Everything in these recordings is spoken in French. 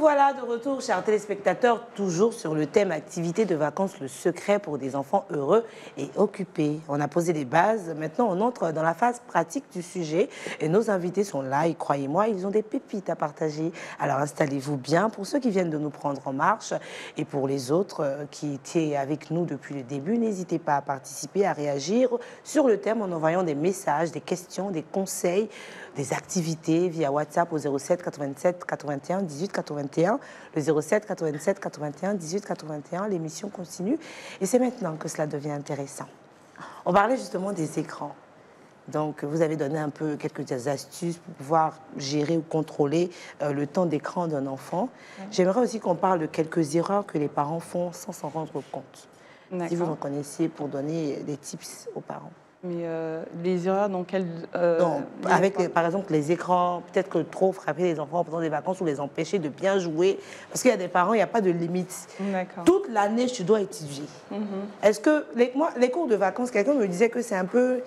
Voilà de retour, chers téléspectateurs, toujours sur le thème activité de vacances, le secret pour des enfants heureux et occupés. On a posé les bases, maintenant on entre dans la phase pratique du sujet et nos invités sont là et croyez-moi, ils ont des pépites à partager. Alors installez-vous bien pour ceux qui viennent de nous prendre en marche et pour les autres qui étaient avec nous depuis le début, n'hésitez pas à participer, à réagir sur le thème en envoyant des messages, des questions, des conseils, des activités via WhatsApp au 07 87 81 18 81, le 07 87 81 18 81. L'émission continue et c'est maintenant que cela devient intéressant. On parlait justement des écrans. Donc, vous avez donné un peu quelques astuces pour pouvoir gérer ou contrôler le temps d'écran d'un enfant. J'aimerais aussi qu'on parle de quelques erreurs que les parents font sans s'en rendre compte. Si vous en connaissiez pour donner des tips aux parents. Mais les erreurs dans quelles... avec, par exemple, les écrans, peut-être que trop frapper les enfants pendant des vacances ou les empêcher de bien jouer. Parce qu'il y a des parents, il n'y a pas de limite. Toute l'année, tu dois étudier. Est-ce que... les cours de vacances, quelqu'un me disait que c'est un peu...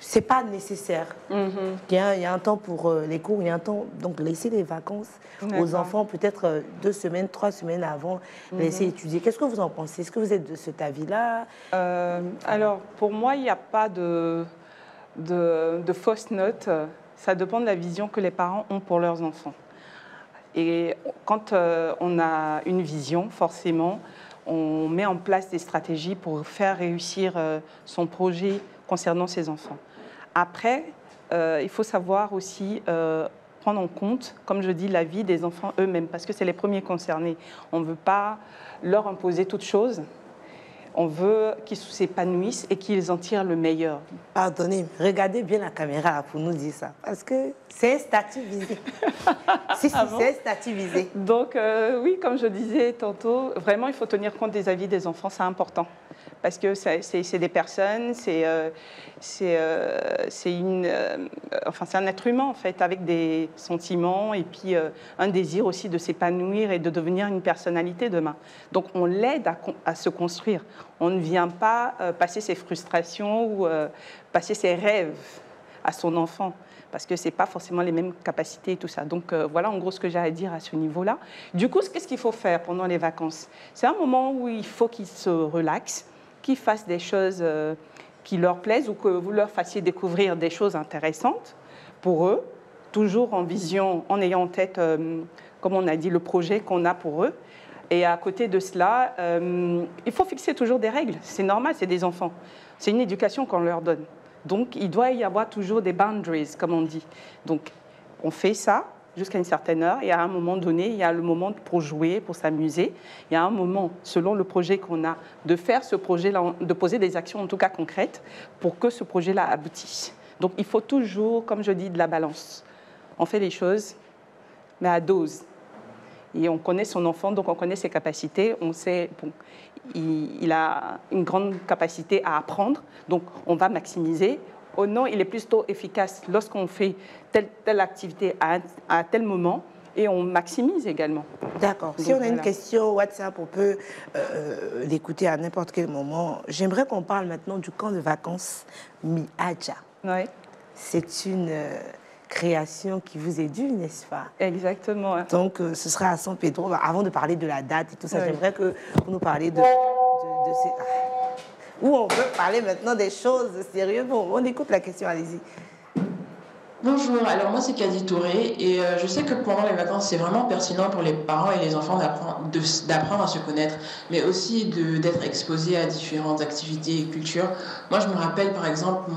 C'est pas nécessaire. Il y a un temps pour les cours, il y a un temps... Donc, laisser les vacances aux enfants, peut-être 2 semaines, 3 semaines avant, laisser étudier. Qu'est-ce que vous en pensez? Est-ce que vous êtes de cet avis-là? Alors, pour moi, il n'y a pas de fausses notes. Ça dépend de la vision que les parents ont pour leurs enfants. Et quand on a une vision, forcément, on met en place des stratégies pour faire réussir son projet concernant ses enfants. Après, il faut savoir aussi prendre en compte, comme je dis, la vie des enfants eux-mêmes, parce que c'est les premiers concernés. On ne veut pas leur imposer toute chose. On veut qu'ils s'épanouissent et qu'ils en tirent le meilleur. Pardonnez, regardez bien la caméra pour nous dire ça, parce que c'est un statut visé. Si, c'est un statut visé. Donc, oui, comme je disais tantôt, vraiment, il faut tenir compte des avis des enfants, c'est important. Parce que c'est des personnes, c'est un être humain, en fait, avec des sentiments et puis un désir aussi de s'épanouir et de devenir une personnalité demain. Donc, on l'aide à se construire. On ne vient pas passer ses frustrations ou passer ses rêves à son enfant, parce que ce n'est pas forcément les mêmes capacités et tout ça. Donc, voilà en gros ce que j'ai à dire à ce niveau-là. Du coup, qu'est-ce qu'il faut faire pendant les vacances? C'est un moment où il faut qu'ils se relaxent, qu'ils fassent des choses qui leur plaisent ou que vous leur fassiez découvrir des choses intéressantes pour eux, toujours en vision, en ayant en tête, comme on a dit, le projet qu'on a pour eux. Et à côté de cela, il faut fixer toujours des règles. C'est normal, c'est des enfants. C'est une éducation qu'on leur donne. Donc, il doit y avoir toujours des boundaries, comme on dit. Donc, on fait ça jusqu'à une certaine heure. Et à un moment donné, il y a le moment pour jouer, pour s'amuser. Il y a un moment, selon le projet qu'on a, de faire ce projet-là, de poser des actions, en tout cas concrètes, pour que ce projet-là aboutisse. Donc, il faut toujours, comme je dis, de la balance. On fait les choses, mais à dose. Et on connaît son enfant, donc on connaît ses capacités. On sait, bon, il a une grande capacité à apprendre, donc on va maximiser. Oh non, il est plutôt efficace lorsqu'on fait telle activité à tel moment et on maximise également. D'accord. Si on a une question WhatsApp, on peut l'écouter à n'importe quel moment. J'aimerais qu'on parle maintenant du camp de vacances Mi-Adja. Oui. C'est une création qui vous est due, n'est-ce pas? Exactement. Donc, ce sera à San Pedro. Avant de parler de la date et tout ça, j'aimerais que vous nous parliez de ces... Où on peut parler maintenant des choses sérieuses. Bon, on écoute la question, allez-y. Bonjour, alors moi c'est Kadi Touré et je sais que pendant les vacances c'est vraiment pertinent pour les parents et les enfants d'apprendre à se connaître, mais aussi d'être exposés à différentes activités et cultures. Moi je me rappelle par exemple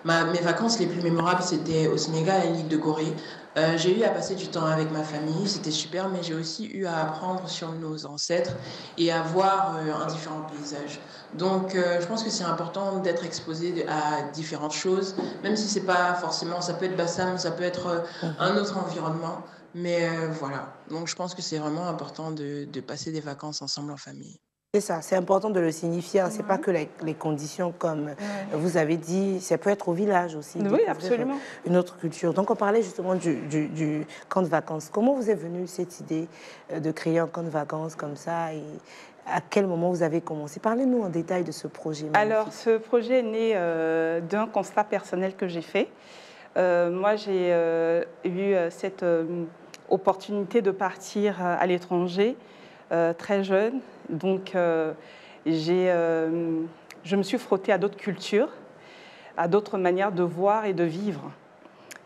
mes vacances les plus mémorables c'était au Sénégal à l'île de Gorée. J'ai eu à passer du temps avec ma famille, c'était super, mais j'ai aussi eu à apprendre sur nos ancêtres et à voir un différent paysage. Donc je pense que c'est important d'être exposé à différentes choses, même si c'est pas forcément, ça peut être Bassam, ça peut être un autre environnement, mais voilà. Donc je pense que c'est vraiment important de passer des vacances ensemble en famille. C'est ça, c'est important de le signifier. C'est pas que les conditions, comme vous avez dit, ça peut être au village aussi. Oui, absolument. Une autre culture. Donc, on parlait justement du camp de vacances. Comment vous est venue cette idée de créer un camp de vacances comme ça et à quel moment vous avez commencé? Parlez-nous en détail de ce projet. Magnifique. Alors, ce projet est né d'un constat personnel que j'ai fait. Moi, j'ai eu cette opportunité de partir à l'étranger très jeune. Donc, je me suis frottée à d'autres cultures, à d'autres manières de voir et de vivre.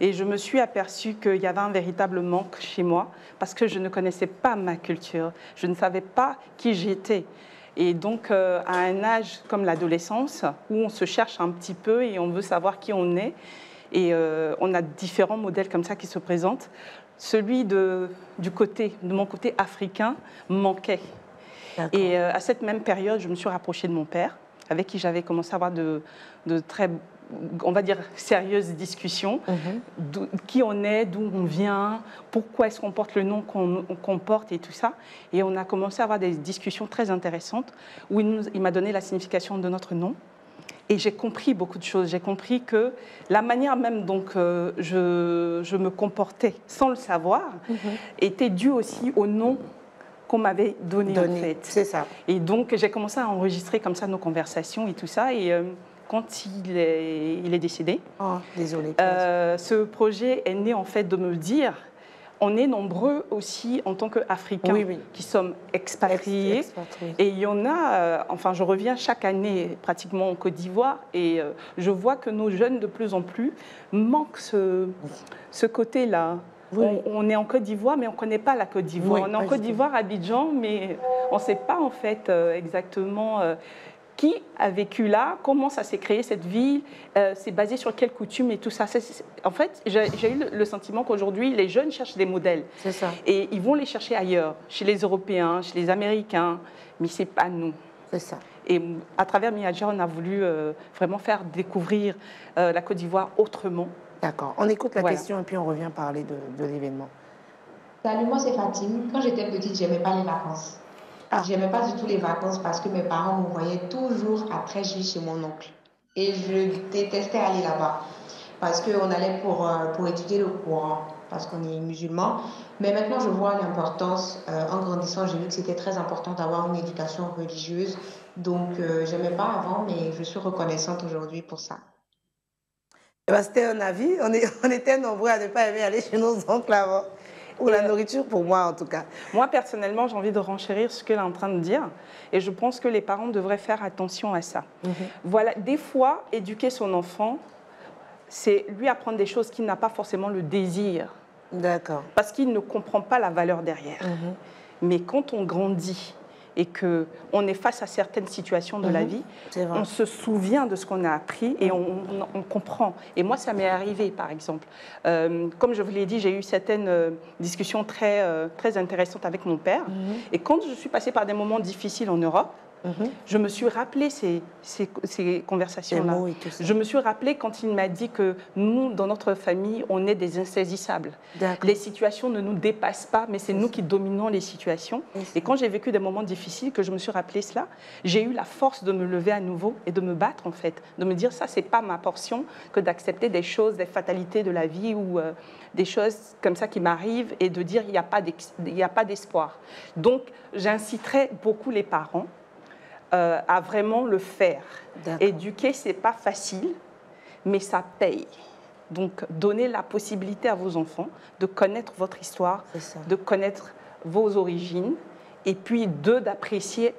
Et je me suis aperçue qu'il y avait un véritable manque chez moi parce que je ne connaissais pas ma culture, je ne savais pas qui j'étais. Et donc, à un âge comme l'adolescence, où on se cherche un petit peu et on veut savoir qui on est, et on a différents modèles comme ça qui se présentent, celui de mon côté africain manquait. Et à cette même période, je me suis rapprochée de mon père, avec qui j'avais commencé à avoir de très, on va dire, sérieuses discussions. Qui on est, d'où on vient, pourquoi est-ce qu'on porte le nom qu'on porte et tout ça. Et on a commencé à avoir des discussions très intéressantes où il m'a donné la signification de notre nom. Et j'ai compris beaucoup de choses. J'ai compris que la manière même dont je me comportais sans le savoir était due aussi au nom qu'on m'avait donné en fait. C'est ça. Et donc, j'ai commencé à enregistrer comme ça nos conversations et tout ça. Et quand il est décédé, désolée. Ce projet est né en fait de me dire, on est nombreux aussi en tant qu'Africains qui sommes expatriés. Et il y en a, enfin je reviens chaque année pratiquement en Côte d'Ivoire et je vois que nos jeunes de plus en plus manquent ce côté-là. On est en Côte d'Ivoire, mais on ne connaît pas la Côte d'Ivoire. On est en Côte d'Ivoire, Abidjan, mais on ne sait pas en fait exactement qui a vécu là, comment ça s'est créé cette ville, c'est basé sur quelles coutumes et tout ça. En fait, j'ai eu le sentiment qu'aujourd'hui, les jeunes cherchent des modèles. C'est ça. Et ils vont les chercher ailleurs, chez les Européens, chez les Américains, mais ce n'est pas nous. C'est ça. Et à travers Miadja, on a voulu vraiment faire découvrir la Côte d'Ivoire autrement. D'accord. On écoute la question et puis on revient parler de l'événement. Salut, moi c'est Fatime. Quand j'étais petite, j'aimais pas les vacances. J'aimais pas du tout les vacances parce que mes parents me voyaient toujours après Juillet chez mon oncle. Et je détestais aller là-bas parce qu'on allait pour étudier le Coran, parce qu'on est musulmans. Mais maintenant, je vois l'importance. En grandissant, j'ai vu que c'était très important d'avoir une éducation religieuse. Donc, j'aimais pas avant, mais je suis reconnaissante aujourd'hui pour ça. C'était un avis. On était nombreux à ne pas aimer aller chez nos oncles avant. Ou la nourriture, pour moi, en tout cas. Moi, personnellement, j'ai envie de renchérir ce qu'elle est en train de dire. Et je pense que les parents devraient faire attention à ça. Voilà, des fois, éduquer son enfant, c'est lui apprendre des choses qu'il n'a pas forcément le désir. D'accord. Parce qu'il ne comprend pas la valeur derrière. Mais quand on grandit et qu'on est face à certaines situations de la vie, on se souvient de ce qu'on a appris et on comprend. Et moi, ça m'est arrivé, par exemple. Comme je vous l'ai dit, j'ai eu certaines discussions très intéressantes avec mon père. Et quand je suis passée par des moments difficiles en Europe, je me suis rappelé ces conversations-là. Je me suis rappelé quand il m'a dit que nous, dans notre famille, on est des insaisissables. Les situations ne nous dépassent pas, mais c'est nous qui dominons les situations. Et quand j'ai vécu des moments difficiles, que je me suis rappelé cela, j'ai eu la force de me lever à nouveau et de me battre, en fait. De me dire, ça, c'est pas ma portion que d'accepter des choses, des fatalités de la vie ou des choses comme ça qui m'arrivent et de dire, il n'y a pas d'espoir. Donc, j'inciterai beaucoup les parents à vraiment le faire. Éduquer, ce n'est pas facile, mais ça paye. Donc, donnez la possibilité à vos enfants de connaître votre histoire, de connaître vos origines, et puis d'apprécier.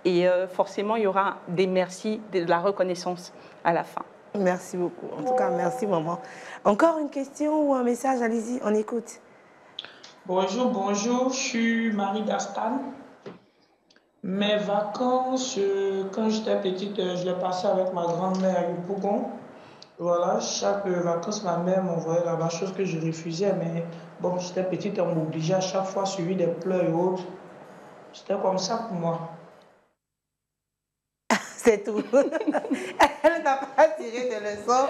Et forcément, il y aura des merci, de la reconnaissance à la fin. Merci beaucoup. En tout cas, merci, maman. Encore une question ou un message? Allez-y, on écoute. Bonjour, je suis Marie Dastan. Mes vacances, quand j'étais petite, je les passais avec ma grand-mère à Yopougon. Voilà, chaque vacances, ma mère m'envoyait là-bas, chose que je refusais, mais bon, j'étais petite, on m'obligeait à chaque fois, suivi des pleurs et autres. C'était comme ça pour moi. C'est tout. Elle n'a pas tiré de leçons.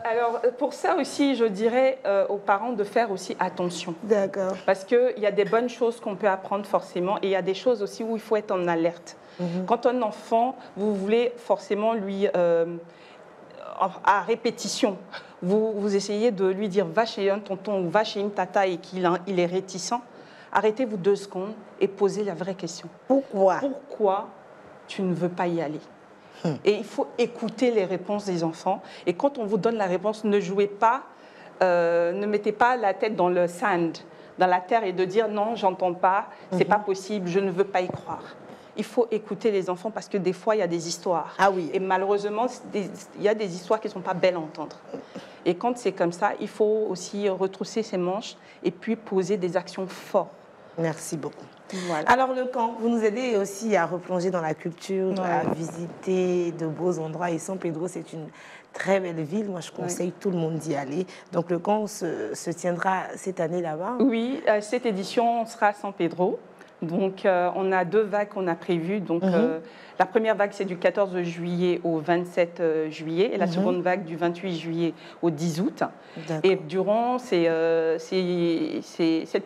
Alors, pour ça aussi, je dirais aux parents de faire aussi attention. D'accord. Parce qu'il y a des bonnes choses qu'on peut apprendre forcément et il y a des choses aussi où il faut être en alerte. Quand un enfant, vous voulez forcément lui, à répétition, vous essayez de lui dire « va chez un tonton » ou « va chez une tata » et qu'il est réticent, arrêtez-vous 2 secondes et posez la vraie question. Pourquoi tu ne veux pas y aller? Et il faut écouter les réponses des enfants. Et quand on vous donne la réponse, ne jouez pas ne mettez pas la tête dans le sand, dans la terre, et de dire non, j'entends pas, c'est pas possible, je ne veux pas y croire. Il faut écouter les enfants parce que des fois, il y a des histoires. Ah oui. Et malheureusement, il y a des histoires qui ne sont pas belles à entendre. Et quand c'est comme ça, il faut aussi retrousser ses manches et puis poser des actions fortes. Merci beaucoup. Voilà. Alors le camp, vous nous aidez aussi à replonger dans la culture, à visiter de beaux endroits. Et San Pedro, c'est une très belle ville. Moi, je conseille tout le monde d'y aller. Donc le camp se tiendra cette année là-bas. Oui, cette édition, on sera à San Pedro. Donc, on a 2 vagues qu'on a prévues. Donc, la première vague, c'est du 14 juillet au 27 juillet et la seconde vague du 28 juillet au 10 août. Et durant cette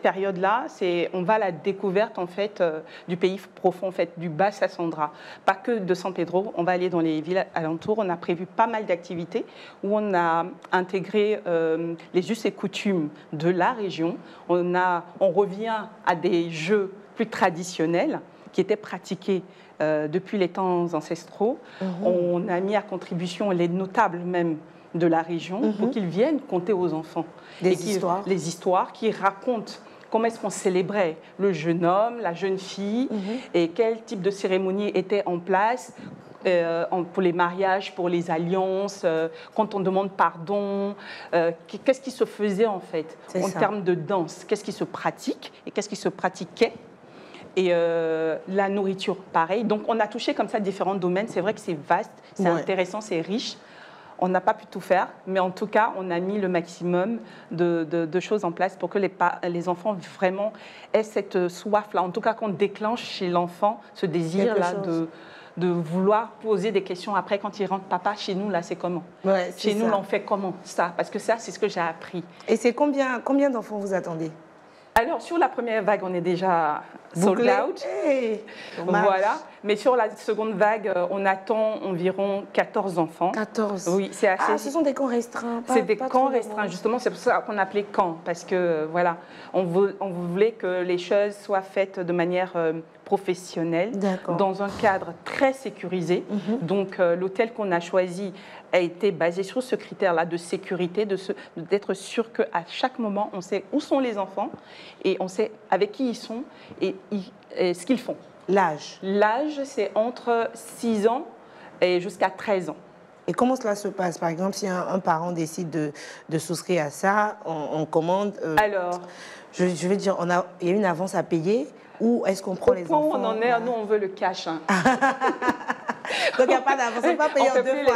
période-là, on va à la découverte en fait, du pays profond, en fait, du Bas-Sassandra. Pas que de San Pedro, on va aller dans les villes alentours. On a prévu pas mal d'activités où on a intégré les us et coutumes de la région. On revient à des jeux plus traditionnels qui étaient pratiqués depuis les temps ancestraux. On a mis à contribution les notables même de la région pour qu'ils viennent conter aux enfants. Les histoires qui racontent comment est-ce qu'on célébrait le jeune homme, la jeune fille et quel type de cérémonie était en place pour les mariages, pour les alliances, quand on demande pardon, qu'est-ce qui se faisait en fait en termes de danse, qu'est-ce qui se pratique et qu'est-ce qui se pratiquait. Et la nourriture, pareil. Donc, on a touché comme ça différents domaines. C'est vrai que c'est vaste, c'est intéressant, c'est riche. On n'a pas pu tout faire, mais en tout cas, on a mis le maximum de choses en place pour que les enfants vraiment aient cette soif-là. En tout cas, qu'on déclenche chez l'enfant ce désir-là de vouloir poser des questions après quand il rentre. Papa, chez nous, là, c'est comment? Chez nous, on fait comment ça? Parce que ça, c'est ce que j'ai appris. Et c'est combien d'enfants vous attendez? Alors, sur la première vague, on est déjà sold out. Voilà. Mais sur la seconde vague, on attend environ 14 enfants. 14? Oui, c'est assez. Ah, ce sont des camps restreints. C'est des camps restreints, justement. C'est pour ça qu'on appelait camp. Parce que, voilà, on voulait que les choses soient faites de manière professionnelle, dans un cadre très sécurisé. Donc, l'hôtel qu'on a choisi a été basé sur ce critère-là de sécurité, d'être sûr qu'à chaque moment, on sait où sont les enfants et on sait avec qui ils sont et ce qu'ils font. L'âge? L'âge, c'est entre 6 ans et jusqu'à 13 ans. Et comment cela se passe? Par exemple, si un parent décide de souscrire à ça, on commande... Alors, je vais dire, il y a une avance à payer ou est-ce qu'on prend les enfants? Au point où on en est, nous, on veut le cash. Hein. Donc, il n'y a pas d'avance, on ne peut pas payer en 2 fois.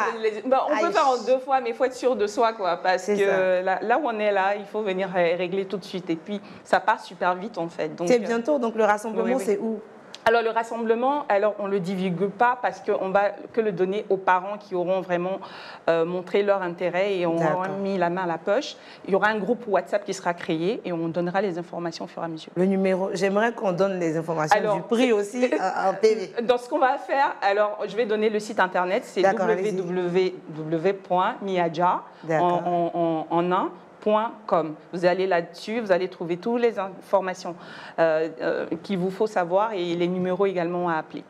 On peut faire en 2 fois, mais il faut être sûr de soi, quoi, parce que là où on est là, il faut venir régler tout de suite. Et puis, ça part super vite, en fait. C'est bientôt, donc le rassemblement, c'est où? Alors, le rassemblement, on ne le divulgue pas parce qu'on va que le donner aux parents qui auront vraiment montré leur intérêt et auront mis la main à la poche. Il y aura un groupe WhatsApp qui sera créé et on donnera les informations au fur et à mesure. Le numéro, j'aimerais qu'on donne les informations du prix aussi en PV. Dans ce qu'on va faire, alors je vais donner le site internet, c'est www.miadja en un. Vous allez là-dessus, vous allez trouver toutes les informations qu'il vous faut savoir et les numéros également à appeler.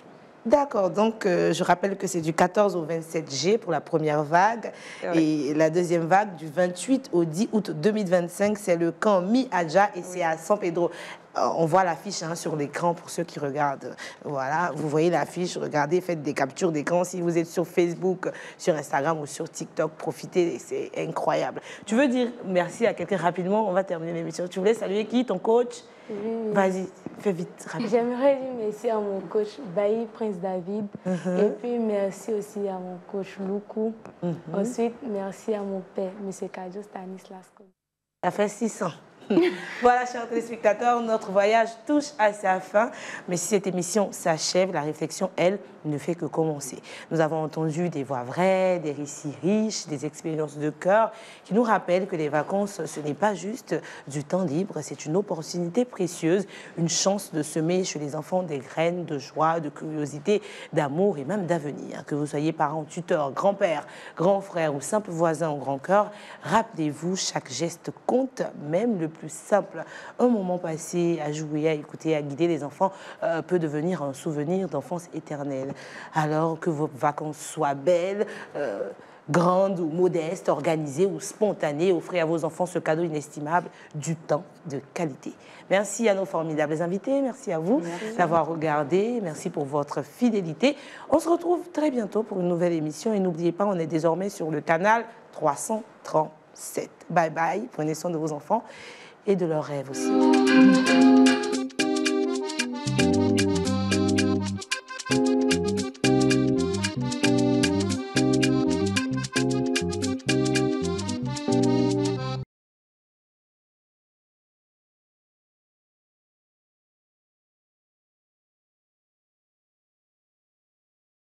D'accord, donc je rappelle que c'est du 14 au 27 G pour la première vague et la deuxième vague du 28 au 10 août 2025, c'est le camp Mi-Adja et c'est à San Pedro. On voit l'affiche sur l'écran pour ceux qui regardent. Voilà, vous voyez l'affiche, regardez, faites des captures d'écran. Si vous êtes sur Facebook, sur Instagram ou sur TikTok, profitez, c'est incroyable. Tu veux dire merci à quelqu'un rapidement? On va terminer l'émission. Tu voulais saluer qui? Ton coach? Vas-y, fais vite, rapidement. J'aimerais dire merci à mon coach Bailly Prince David. Et puis merci aussi à mon coach Loukou. Ensuite, merci à mon père, M. Kadjo Stanislas. Ça fait 600. Voilà, chers téléspectateurs, notre voyage touche à sa fin. Mais si cette émission s'achève, la réflexion, elle, ne fait que commencer. Nous avons entendu des voix vraies, des récits riches, des expériences de cœur qui nous rappellent que les vacances, ce n'est pas juste du temps libre, c'est une opportunité précieuse, une chance de semer chez les enfants des graines de joie, de curiosité, d'amour et même d'avenir. Que vous soyez parents, tuteurs, grands-pères, grands frères ou simples voisins au grand cœur, rappelez-vous, chaque geste compte, même le plus simple. Un moment passé à jouer, à écouter, à guider les enfants peut devenir un souvenir d'enfance éternelle. Alors que vos vacances soient belles, grande ou modeste, organisée ou spontanée. Offrez à vos enfants ce cadeau inestimable, du temps de qualité. Merci à nos formidables invités. Merci à vous d'avoir regardé. Merci pour votre fidélité. On se retrouve très bientôt pour une nouvelle émission. Et n'oubliez pas, on est désormais sur le canal 337. Bye bye. Prenez soin de vos enfants et de leurs rêves aussi.